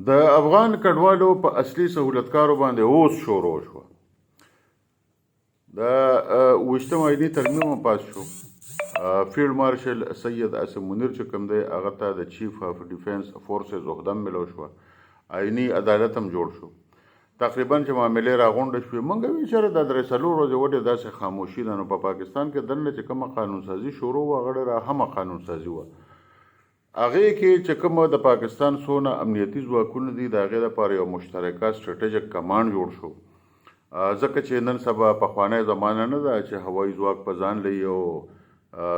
د افغان کډوالو په اصلي سهولتکارو باندې اوس شروع شو. د 28 آئیني ترمیم هم پاس شو. فیلډ مارشل سید عاصم منیر چې کوم دی هغه ته د چیف اف ډیفنس فورسز عهده ملو شوه. آئیني عدالت هم جوړ شو. تقریبا چې معاملې راغونډه شوې موږ وی چېرې دا درې څلور ورځې وډې داسې خاموشي ده. نو په پاکستان کې دننه چې کومه قانون سازي شروع وه هغه ډېره اهمه قانون سازي وه. هغې کې چې کومه د پاکستان څونه امنیتي ځواکونه دي د هغې لپاره یو مشترکه سټریټیجک کمانډ جوړ شو. ځکه چې نن سبا پخوانی زمانه نه ده چې هوایي ځواک په ځان لري او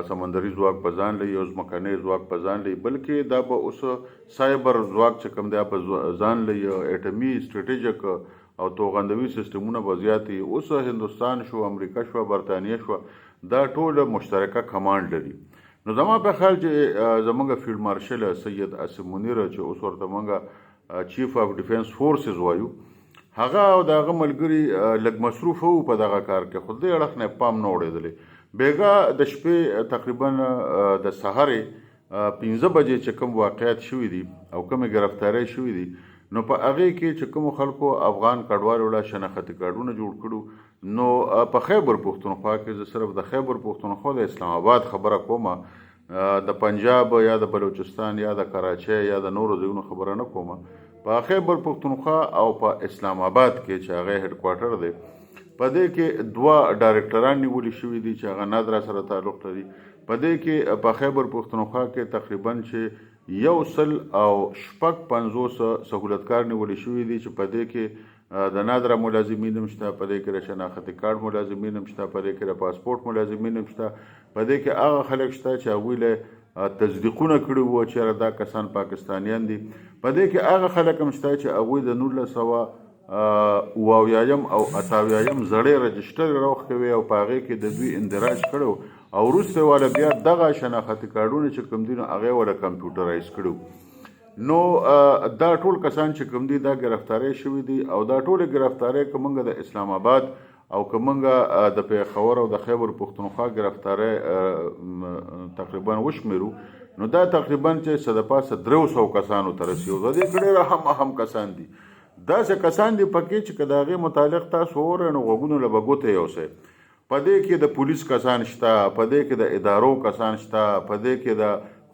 سمندري ځواک په ځان لري او ځمکنی ځواک په ځان لري، بلکې دا به اوس سایبر ځواک چې کوم دی په ځان لري. اټمي سټریټیجک او توغندوي سیستمونه به زیات وي. اوس هندوستان شو، امریکا شوه، برطانیه شوه، دا ټول مشترکه کمانډ لري. نو زما په خیال چې زمونږ فیلډ مارشل سید عاصم منیر چې اوس ورته مونږ چیف اف ډیفنس فورسز وایو، هغه او د هغه ملګري لږ مصروف وو په دغه کار کې، خو دې اړخ نه پام نه وړېدلی. بیګا د شپې تقریبا د سهارې 5 بجې چې کوم واقعیت شوي دي او کومې ګرفتارۍ شوي دي، نو په هغې کې چې کومو خلکو افغان کډوالو له شناختي کارډونه جوړ کړو. نو په خیبر پښتونخوا کې زه صرف د خیبر پښتونخوا د اسلام آباد خبره کومه، د پنجاب یا د بلوچستان یا د کراچۍ یا د نورو ځایونو خبره نه کومه. په خیبر پښتونخوا او په اسلام آباد کې چې هغه هډ کوارټر دی، په دې کې 2 ډایرکټران نیولي شوي دي چې هغه نادرا سره تعلق لري. په دې کې په خیبر پښتونخوا کې تقریبا چې 150 سهولتکار نیولي شوي دي چې په دې کې د نادره ملازمین هم شته، په دې کې د شناختي کارډ ملازمین هم شته، په دې کې د پاسپورټ ملازمین هم شته، په دې کې هغه خلک شته چې هغوی له تصدیقونه کړي وو چې دا کسان پاکستانیان دي، په دې کې هغه خلک هم شته چې هغوی د 1978 او 88 زړې رجسټر راوښکوي او په هغې کې د دوی اندراج کړو او وروسته والا بیا دغه شناختي کارډونه چې کوم دي نو هغې والا کمپیوټرایز کړو. نو دا ټول کسان چې کوم دي دا ګرفتاری شوي دي او دا ټولې ګرفتاری که موږ د اسلام آباد او که موږ د پیښور او د خیبر پښتونخوا ګرفتاری تقریبا وشمېرو، نو دا تقریبا چې څه د پاسه 300 کسانو ته رسي. او د دې کې ډېر اهم کسان دي، داسې کسان دي پکې چې که د هغې متعلق تاسو وورئ نو غوږونو له به ګوته یوسئ. په دې کې د پولیس کسان شته، په دې کې د ادارو کسان شته، په دې کې د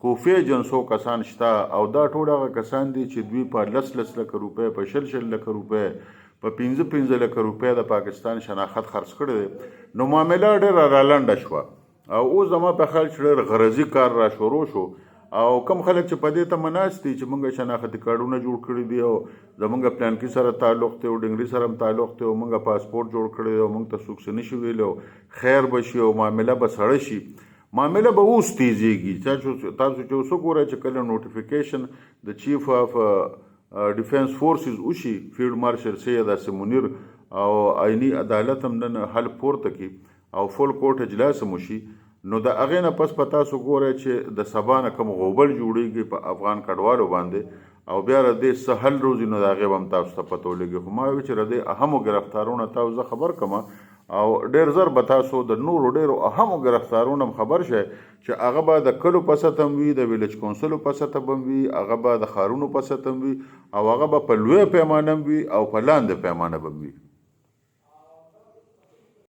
خفیه جنسو کسان شته، او دا ټول هغه کسان دي چې دوی په 10 لکه روپۍ، په 60 لکه روپۍ، په 15 لکه روپۍ د پاکستان شناخت خرڅ کړی دی. نو معامله ډېره رالنډه شوه او اوس زما په خیال چې ډېر غرضي کار را شروع شو. او کم خلک چې په دې ته مناست دي چې موږ شناختي کارډونه جوړ کړي دي او زموږ پلانکي سره تعلق دی او ډنګري سره هم تعلق دی او موږ پاسپورټ جوړ کړی دی او موږ ته څوک څه نشي ویلی او خیر به شي او معامله به سړه شي. معامله به اوس تیزیږي. تاسو چې اوس وګورئ چې کله نوټیفیکیشن د چیف اف ډیفنس فورسز وشي، فیلډ مارشل سید عاصم منیر او آئیني عدالت هم نن حل پورته کړي او فول کورټ اجلاس هم وشي، نو د هغې نه پس په تاسو ګورئ چې د سبا نه کوم غوبل جوړیږي په افغان کډوالو باندې او بیا د دې څه حل روزي نو د هغې به هم تاسو ته پته ولګي. خو ما وایي چې د دې اهمو ګرفتارونو تاسو زه خبر کړم او ډېر زر به تاسو د نورو ډېرو اهمو ګرفتارونو هم خبر شئ چې هغه به د کلو په سطح هم وي، د ویلج کونسلو په سطح به هم وي، هغه به د ښارونو په سطح هم وي او هغه به په لویه پیمانه هم وي او په لاندې پیمانه به هم وي.